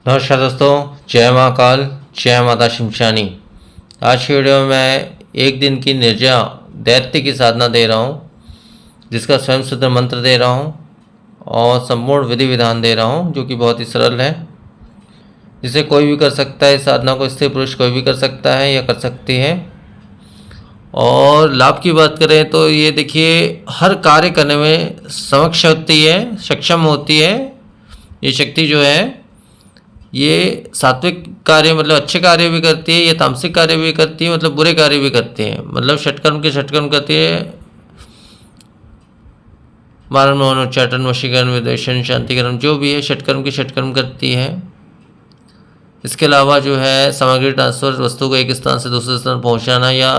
नमस्कार दोस्तों, जय महाकाल, जय माता शिमशानी। आज की वीडियो में मैं एक दिन की निर्जला दैत्य की साधना दे रहा हूँ, जिसका स्वयं सिद्ध मंत्र दे रहा हूँ और संपूर्ण विधि विधान दे रहा हूँ, जो कि बहुत ही सरल है, जिसे कोई भी कर सकता है। इस साधना को स्त्री पुरुष कोई भी कर सकता है या कर सकती है। और लाभ की बात करें तो ये देखिए, हर कार्य करने में सक्षम होती है। ये शक्ति जो है ये सात्विक कार्य मतलब अच्छे कार्य भी करती है, ये तामसिक कार्य भी करती है, मतलब बुरे कार्य भी करती है, मतलब षटकर्म के षटकर्म करती है। मारण मोहन उच्चाटन वशीकरण विद्वेषण शांतिकरण जो भी है षटकर्म के षटकर्म करती है। इसके अलावा जो है सामग्री ट्रांसफर, वस्तु को एक स्थान से दूसरे स्थान पहुंचाना या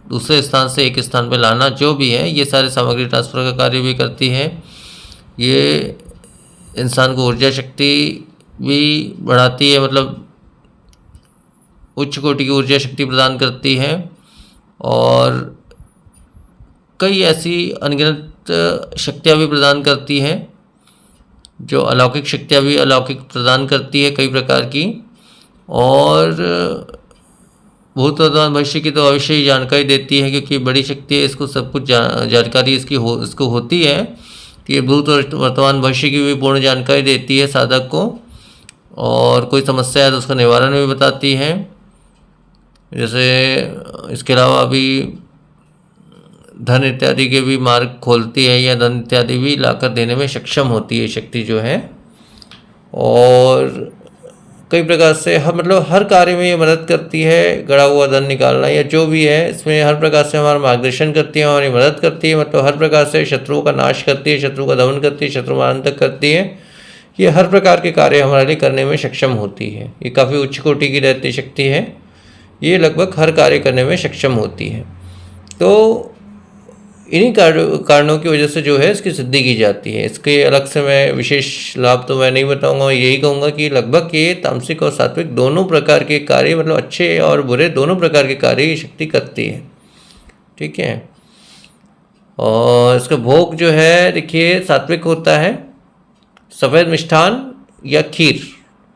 दूसरे स्थान से एक स्थान पर लाना, जो भी है ये सारे सामग्री ट्रांसफर का कार्य भी करती है। ये इंसान को ऊर्जा शक्ति भी बढ़ाती है, मतलब उच्च कोटि की ऊर्जा शक्ति प्रदान करती है। और कई ऐसी अनगिनत शक्तियाँ भी प्रदान करती है, जो अलौकिक शक्तियाँ भी अलौकिक प्रदान करती है कई प्रकार की। और भूत वर्तमान भविष्य की तो अवश्य ही जानकारी देती है, क्योंकि बड़ी शक्ति है, इसको सब कुछ जानकारी इसको होती है कि ये भूत वर्तमान भविष्य की भी पूर्ण जानकारी देती है साधक को। और कोई समस्या है तो उसका निवारण भी बताती है। जैसे इसके अलावा भी धन इत्यादि के भी मार्ग खोलती है, या धन इत्यादि भी लाकर देने में सक्षम होती है शक्ति जो है। और कई प्रकार से मतलब हर कार्य में ये मदद करती है। गड़ा हुआ धन निकालना या जो भी है, इसमें हर प्रकार से हमारा मार्गदर्शन करती है, हमारी मदद करती है। मतलब हर प्रकार से शत्रुओं का नाश करती है, शत्रु का दमन करती है, शत्रु मारण तक करती है। ये हर प्रकार के कार्य हमारे लिए करने में सक्षम होती है। ये काफ़ी उच्च कोटि की दैत्य शक्ति है। ये लगभग हर कार्य करने में सक्षम होती है। तो इन्हीं कारणों की वजह से जो है इसकी सिद्धि की जाती है। इसके अलग से मैं विशेष लाभ तो मैं नहीं बताऊंगा। यही कहूँगा कि लगभग ये तामसिक और सात्विक दोनों प्रकार के कार्य, मतलब अच्छे और बुरे दोनों प्रकार के कार्य ये शक्ति करती है। ठीक है। और इसका भोग जो है देखिए, सात्विक होता है सफ़ेद मिष्ठान या खीर,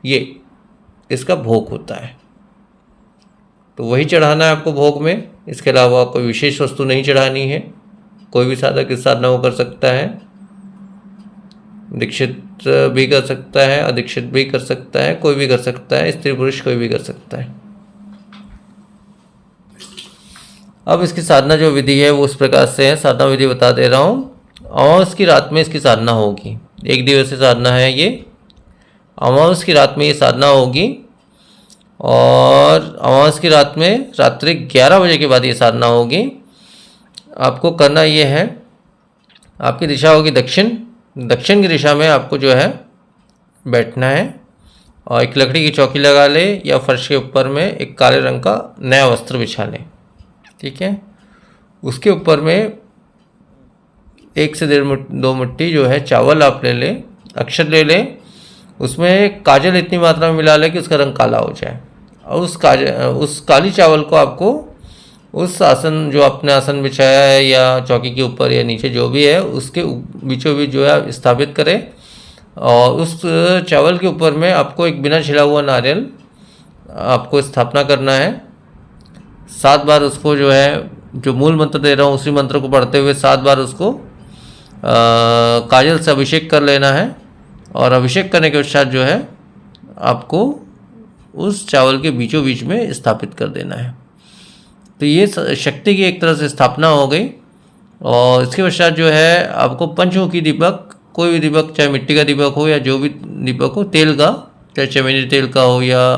ये इसका भोग होता है, तो वही चढ़ाना है आपको भोग में। इसके अलावा कोई विशेष वस्तु नहीं चढ़ानी है। कोई भी साधक इस साधना को कर सकता है। दीक्षित भी कर सकता है, अदीक्षित भी कर सकता है, कोई भी कर सकता है, स्त्री पुरुष कोई भी कर सकता है। अब इसकी साधना जो विधि है वो उस प्रकार से है। साधना विधि बता दे रहा हूँ। अमावस की रात में इसकी साधना होगी। एक दिवसीय साधना है ये। अमावस की रात में ये साधना होगी। और अमावस की रात में रात्रि 11 बजे के बाद ये साधना होगी। आपको करना ये है, आपकी दिशा होगी दक्षिण। दक्षिण की दिशा में आपको जो है बैठना है और एक लकड़ी की चौकी लगा ले, या फर्श के ऊपर में एक काले रंग का नया वस्त्र बिछा लें। ठीक है। उसके ऊपर में 1 से 1.5-2 मुट्ठी जो है चावल आप ले लें, अक्षत ले लें। उसमें काजल इतनी मात्रा में मिला लें कि उसका रंग काला हो जाए। और उस काली चावल को आपको उस आसन, जो आपने आसन बिछाया है या चौकी के ऊपर या नीचे जो भी है, उसके बीचों बीच जो है स्थापित करें। और उस चावल के ऊपर में आपको एक बिना छिला हुआ नारियल आपको स्थापना करना है। 7 बार उसको जो है, जो मूल मंत्र दे रहा हूँ उसी मंत्र को पढ़ते हुए 7 बार उसको काजल से अभिषेक कर लेना है। और अभिषेक करने के पश्चात जो है आपको उस चावल के बीचों बीच में स्थापित कर देना है। तो ये शक्ति की एक तरह से स्थापना हो गई। और इसके पश्चात जो है आपको पंचमुखी दीपक, कोई भी दीपक, चाहे मिट्टी का दीपक हो या जो भी दीपक हो, तेल का, चाहे चमेली तेल का हो या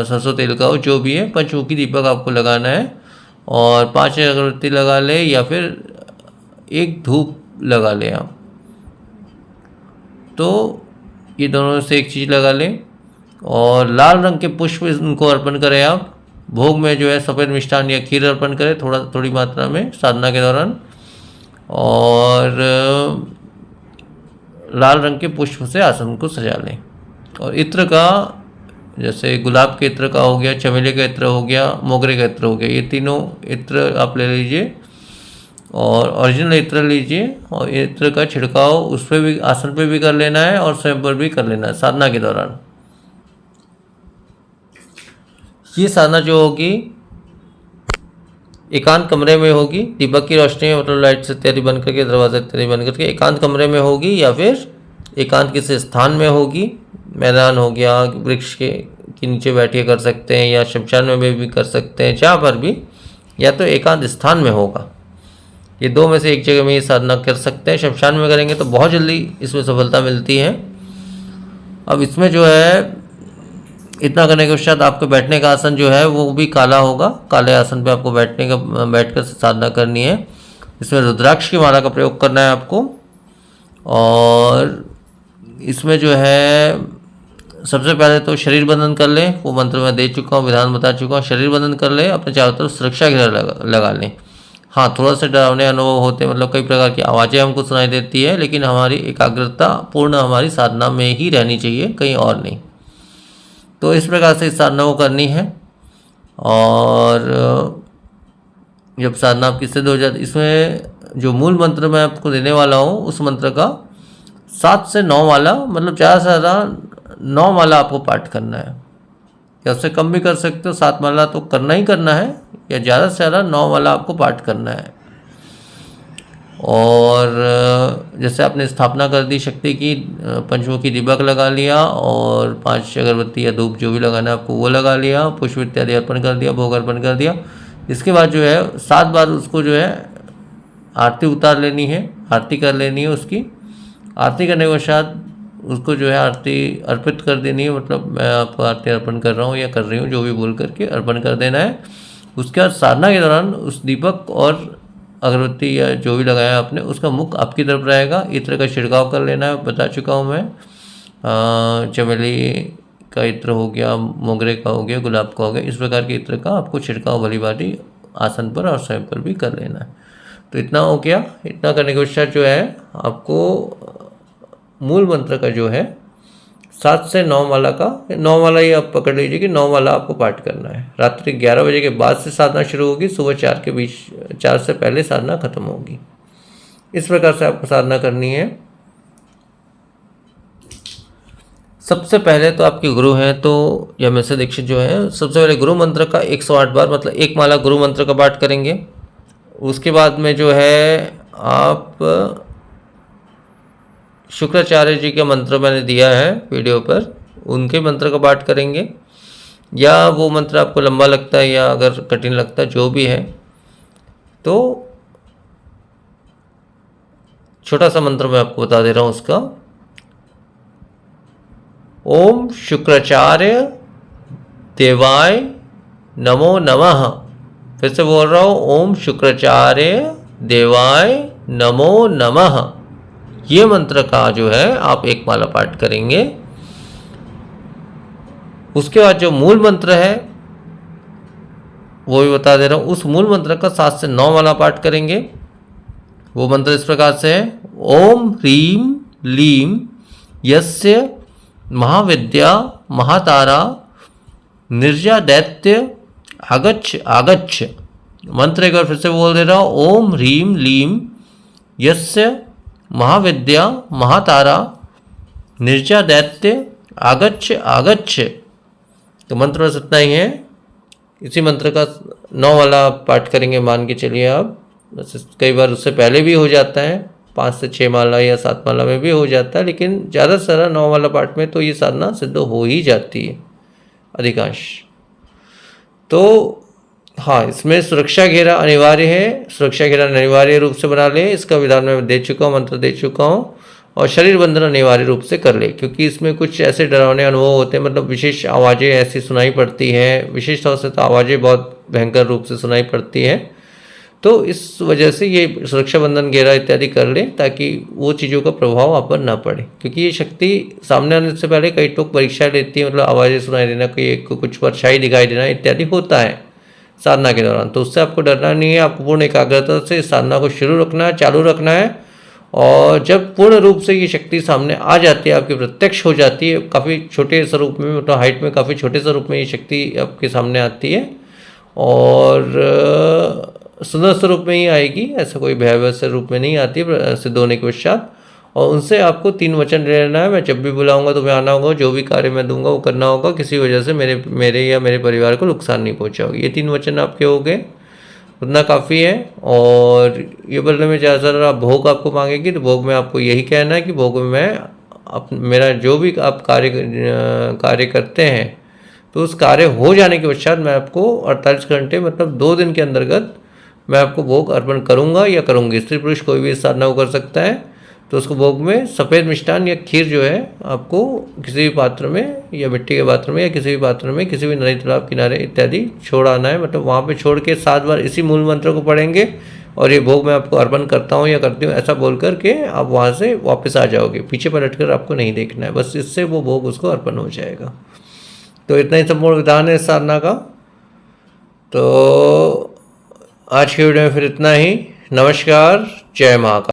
सरसों तेल का हो, जो भी है, पंचमुखी दीपक आपको लगाना है। और 5 अगरबत्ती लगा ले, या फिर एक धूप लगा लें आप। तो ये दोनों से एक चीज़ लगा लें। और लाल रंग के पुष्प इनको अर्पण करें आप। भोग में जो है सफ़ेद मिष्ठान या खीर अर्पण करें थोड़ी मात्रा में साधना के दौरान। और लाल रंग के पुष्प से आसन को सजा लें। और इत्र का, जैसे गुलाब के इत्र का हो गया, चमेली का इत्र हो गया, मोगरे का इत्र हो गया, ये तीनों इत्र आप ले लीजिए। और ओरिजिनल इत्र लीजिए और इत्र का छिड़काव उस पर भी, आसन पे भी कर लेना है और स्वयं पर भी कर लेना है साधना के दौरान। ये साधना जो होगी एकांत कमरे में होगी, दीपक की रोशनी में, मतलब लाइट्स इत्यादि बंद करके, दरवाजे इत्यादि बंद करके एकांत कमरे में होगी, या फिर एकांत किसी स्थान में होगी, मैदान हो गया, वृक्ष के नीचे बैठ के कर सकते हैं, या शमशान में भी कर सकते हैं, जहाँ पर भी, या तो एकांत स्थान में होगा। ये दो में से एक जगह में ये साधना कर सकते हैं। शमशान में करेंगे तो बहुत जल्दी इसमें सफलता मिलती है। अब इसमें जो है इतना करने के पश्चात आपके बैठने का आसन जो है वो भी काला होगा। काले आसन पे आपको बैठकर साधना करनी है। इसमें रुद्राक्ष की माला का प्रयोग करना है आपको। और इसमें जो है सबसे पहले तो शरीर बंधन कर लें, वो मंत्र मैं दे चुका हूँ, विधान बता चुका हूँ। शरीर बंधन कर लें, अपने चारों तरफ सुरक्षा घेरा लगा लें। हाँ, थोड़ा सा डरावने अनुभव होते हैं, मतलब कई प्रकार की आवाज़ें हमको सुनाई देती है, लेकिन हमारी एकाग्रता पूर्ण हमारी साधना में ही रहनी चाहिए, कहीं और नहीं। तो इस प्रकार से इस साधना को करनी है। और जब साधना आपकी सिद्ध हो जाती, इसमें जो मूल मंत्र मैं आपको देने वाला हूँ उस मंत्र का 7 से 9 माला, मतलब ज़्यादा से ज़्यादा 9 माला आपको पाठ करना है, या उससे कम भी कर सकते हो। 7 माला तो करना ही करना है, या ज़्यादा से ज़्यादा 9 माला आपको पाठ करना है। और जैसे आपने स्थापना कर दी शक्ति की, पंचमुखी दीपक लगा लिया, और 5 अगरबत्ती या धूप जो भी लगाना है आपको वो लगा लिया, पुष्प इत्यादि अर्पण कर दिया, भोग अर्पण कर दिया। इसके बाद जो है 7 बार उसको जो है आरती उतार लेनी है, आरती कर लेनी है उसकी। आरती करने के पश्चात उसको जो है आरती अर्पित कर देनी है, मतलब मैं आपको आरती अर्पण कर रहा हूँ या कर रही हूँ, जो भी बोल करके अर्पण कर देना है। उसके बाद साधना के दौरान उस दीपक और अगरबत्ती या जो भी लगाया आपने, उसका मुख आपकी तरफ रहेगा। इत्र का छिड़काव कर लेना है, बता चुका हूँ मैं। चमेली का इत्र हो गया, मोगरे का हो गया, गुलाब का हो गया, इस प्रकार के इत्र का आपको छिड़काव भली भांति आसन पर और स्वयं पर भी कर लेना है। तो इतना हो गया। इतना करने के पश्चात जो है आपको मूल मंत्र का जो है 7 से 9 माला का, 9 माला ही आप पकड़ लीजिए कि 9 माला आपको पाठ करना है। रात्रि 11 बजे के बाद से साधना शुरू होगी, सुबह 4 से पहले साधना खत्म होगी। इस प्रकार से आपको साधना करनी है। सबसे पहले तो आपके गुरु हैं तो यमैसे दीक्षित जो है, सबसे पहले गुरु मंत्र का 108 बार, मतलब 1 माला गुरु मंत्र का पाठ करेंगे। उसके बाद में जो है आप शुक्राचार्य जी के मंत्र मैंने दिया है वीडियो पर, उनके मंत्र का पाठ करेंगे। या वो मंत्र आपको लंबा लगता है या अगर कठिन लगता है, जो भी है, तो छोटा सा मंत्र मैं आपको बता दे रहा हूँ उसका। ओम शुक्राचार्य देवाय नमो नमः। फिर से बोल रहा हूँ, ओम शुक्राचार्य देवाय नमो नमः। ये मंत्र का जो है आप 1 माला पाठ करेंगे। उसके बाद जो मूल मंत्र है वो भी बता दे रहा हूँ, उस मूल मंत्र का 7 से 9 माला पाठ करेंगे। वो मंत्र इस प्रकार से है, ओम ह्रीम लीम यस्य महाविद्या महातारा निर्जा दैत्य आगच्छ आगच्छ। मंत्र एक बार फिर से बोल दे रहा हूँ, ओम ह्रीम लीम यस्य महाविद्या महातारा निर्जा दैत्य आगच्छ आगच्छ। तो मंत्र बस इतना ही है। इसी मंत्र का 9 वाला पाठ करेंगे, मान के चलिए आप। बस कई बार उससे पहले भी हो जाता है, 5 से 6 माला या 7 माला में भी हो जाता है, लेकिन ज़्यादा से ज़्यादा 9 वाला पाठ में तो ये साधना सिद्ध हो ही जाती है अधिकांश। तो हाँ, इसमें सुरक्षा घेरा अनिवार्य है। सुरक्षा घेरा अनिवार्य रूप से बना लें, इसका विधान मैं दे चुका हूँ, मंत्र दे चुका हूँ। और शरीर बंधन अनिवार्य रूप से कर ले, क्योंकि इसमें कुछ ऐसे डरावने अनुभव होते हैं, मतलब विशेष आवाज़ें ऐसी सुनाई पड़ती हैं, विशेष तौर से तो आवाज़ें बहुत भयंकर रूप से सुनाई पड़ती हैं। तो इस वजह से ये सुरक्षा बंधन घेरा इत्यादि कर लें, ताकि वो चीज़ों का प्रभाव आप पर ना पड़े। क्योंकि ये शक्ति सामने आने से पहले कई टोक परीक्षा लेती है, मतलब आवाज़ें सुनाई देना, कोई कुछ परछाई दिखाई देना इत्यादि होता है साधना के दौरान। तो उससे आपको डरना नहीं है, आपको पूर्ण एकाग्रता से इस साधना को शुरू रखना है, चालू रखना है। और जब पूर्ण रूप से ये शक्ति सामने आ जाती है, आपकी प्रत्यक्ष हो जाती है, काफ़ी छोटे स्वरूप में, मतलब हाइट में काफ़ी छोटे स्वरूप में ये शक्ति आपके सामने आती है, और सुंदर स्वरूप में ही आएगी, ऐसा कोई भयावह से रूप में नहीं आती सिद्ध होने के पश्चात। और उनसे आपको 3 वचन लेना है। मैं जब भी बुलाऊंगा तुम्हें आना होगा, जो भी कार्य मैं दूंगा वो करना होगा, किसी वजह से मेरे या मेरे परिवार को नुकसान नहीं पहुंचाओगे। ये 3 वचन आपके हो गए, उतना काफ़ी है। और ये बोलने में ज़्यादा आप भोग आपको मांगेगी तो भोग में आपको यही कहना है कि भोग में मैं मेरा जो भी आप कार्य करते हैं तो उस कार्य हो जाने के पश्चात मैं आपको 48 घंटे मतलब 2 दिन के अंतर्गत मैं आपको भोग अर्पण करूंगा या करूंगी। स्त्री पुरुष कोई भी इस साधना को कर सकता है। तो उसको भोग में सफ़ेद मिष्ठान या खीर जो है आपको किसी भी पात्र में या मिट्टी के पात्र में या किसी भी पात्र में किसी भी नदी तालाब किनारे इत्यादि छोड़ आना है। मतलब वहाँ पे छोड़ के 7 बार इसी मूल मंत्र को पढ़ेंगे और ये भोग मैं आपको अर्पण करता हूँ या करती हूँ ऐसा बोल करके आप वहाँ से वापस आ जाओगे। पीछे पलट कर आपको नहीं देखना है, बस इससे वो भोग उसको अर्पण हो जाएगा। तो इतना ही संपूर्ण विधान है इस साधना का। तो आज के वीडियो में फिर इतना ही। नमस्कार, जय महाकाल।